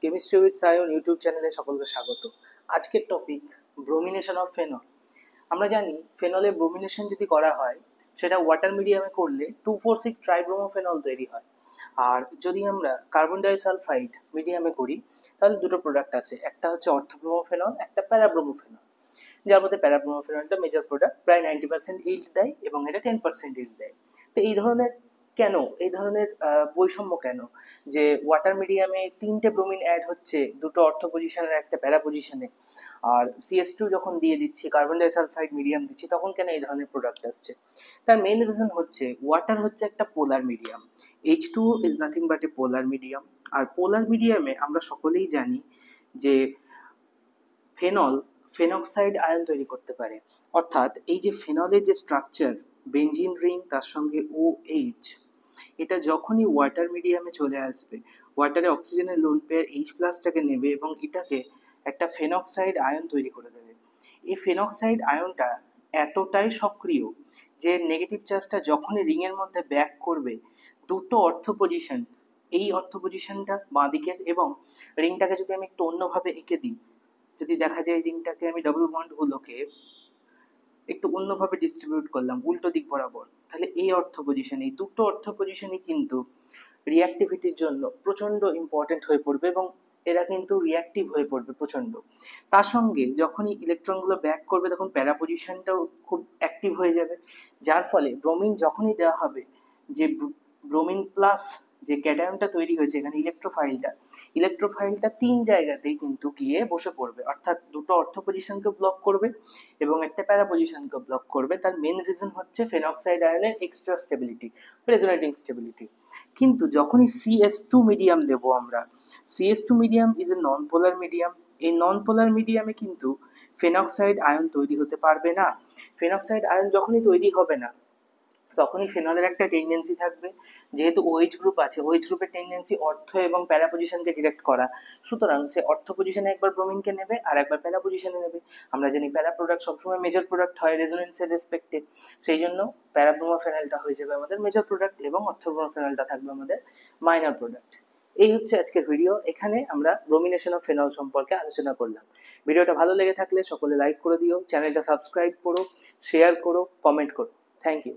Chemistry with Sayan YouTube চ্যানেলে সকলকে স্বাগত। আজকের টপিক ব্রোমিনেশন অফ ফেনল। আমরা জানি ফেনলের ব্রোমিনেশন যদি করা হয় সেটা ওয়াটার মিডিয়ামে করলে 2,4,6 ট্রাইব্রোমোফেনল তৈরি হয়। আর যদি আমরা কার্বন ডাইসালফাইড মিডিয়ামে করি তাহলে দুটো প্রোডাক্ট আছে, একটা হচ্ছে অর্থোব্রোমোফেনল, একটা প্যারাব্রোমোফেনল। যার মধ্যে প্যারাব্রোমোফেনলটা মেজর প্রোডাক্ট, প্রায় 90% ইল্ড দেয় এবং এটা 10% ইল্ড দেয়। তো এই ধরনের বৈষম্য কেন, যে ওয়াটার মিডিয়ামে 3টে ব্রোমিন অ্যাড হচ্ছে, দুটো অর্থ পজিশনের একটা প্যারা পজিশনে, আর CS2 যখন দিয়ে দিচ্ছি, কার্বন ডাইসালফাইড মিডিয়াম দিচ্ছি, তখন কেন এই ধরনের প্রোডাক্ট আসছে? তার মেইন রিজন হচ্ছে ওয়াটার হচ্ছে একটা polar medium. H2O is nothing but a polar medium. আর পোলার মিডিয়ামে আমরা সকলেই জানি যে ফেনল ফেনক্সাইড আয়ন তৈরি করতে পারে। অর্থাৎ এই যে ফেনলের যে স্ট্রাকচার, বেঞ্জিন রিং তার সঙ্গে OH, এটা যখনই ওয়াটার মিডিয়ামে চলে আসবে, ওয়াটারে অক্সিজেনের লোন পেয়ার H+টাকে নেবে এবং এটাকে একটা ফেনক্সাইড আয়ন তৈরি করে দেবে। এই ফেনক্সাইড আয়নটা এতটাই সক্রিয় যে নেগেটিভ চার্জটা যখনই রিংয়ের মধ্যে ব্যাক করবে, দুটো অর্থ পজিশন, এই অর্থ পজিশনটা বাঁ দিকের, এবং রিংটাকে যদি আমি একটু অন্যভাবে এঁকে দিই, যদি দেখা যায় রিংটাকে আমি ডাবল বন্ডগুলোকে একটু অন্যভাবে ডিস্ট্রিবিউট করলাম উল্টো দিক বরাবর, তাহলে এই অর্থ পজিশন, এই দুটো অর্থ পজিশনই কিন্তু রিঅ্যাক্টিভিটির জন্য প্রচন্ড ইম্পর্টেন্ট হয়ে পড়বে এবং এরা কিন্তু রিঅ্যাক্টিভ হয়ে পড়বে প্রচন্ড। তার সঙ্গে যখনই ইলেকট্রনগুলো ব্যাক করবে তখন প্যারা পজিশনটাও খুব অ্যাক্টিভ হয়ে যাবে, যার ফলে ব্রোমিন যখনই দেওয়া হবে, যে ব্রোমিন প্লাস যে ক্যাটায়নটা তৈরি হয়েছে এখানে, ইলেকট্রোফাইলটা 3 জায়গাতেই কিন্তু গিয়ে বসে পড়বে, অর্থাৎ দুটো অর্থ পজিশনকে ব্লক করবে এবং একটা প্যারা পজিশনকে ব্লক করবে। তার মেন রিজন হচ্ছে ফেনক্সাইড আয়নের এক্সট্রা স্টেবিলিটি, রেজোনেটিং স্টেবিলিটি। কিন্তু যখনই CS2 মিডিয়াম দেবো আমরা, CS2 medium is a non polar medium. এই নন পোলার মিডিয়ামে কিন্তু ফেনক্সাইড আয়ন তৈরি হতে পারবে না। ফেনক্সাইড আয়ন যখনই তৈরি হবে না তখনই ফেনলের একটা টেন্ডেন্সি থাকবে, যেহেতু OH গ্রুপ আছে, OH গ্রুপের টেন্ডেন্সি অর্থ এবং প্যারা পজিশনকে ডিরেক্ট করা, সুতরাং সে অর্থ পজিশনে একবার ব্রোমিনকে নেবে আর একবার প্যারা পজিশনে নেবে। আমরা জানি প্যারা প্রোডাক্ট সবসময় মেজর প্রোডাক্ট হয় রেজোনেন্সের রেসপেক্টে, সেই জন্য প্যারাব্রোমোফেনলটা হয়ে যাবে আমাদের মেজর প্রোডাক্ট এবং অর্থোব্রোমোফেনলটা থাকবে আমাদের মাইনর প্রোডাক্ট। এই হচ্ছে আজকের ভিডিও। এখানে আমরা ব্রোমিনেশন অফ ফেনল সম্পর্কে আলোচনা করলাম। ভিডিওটা ভালো লেগে থাকলে সকলে লাইক করে দিও, চ্যানেলটা সাবস্ক্রাইব করো, শেয়ার করো, কমেন্ট করো। Thank you.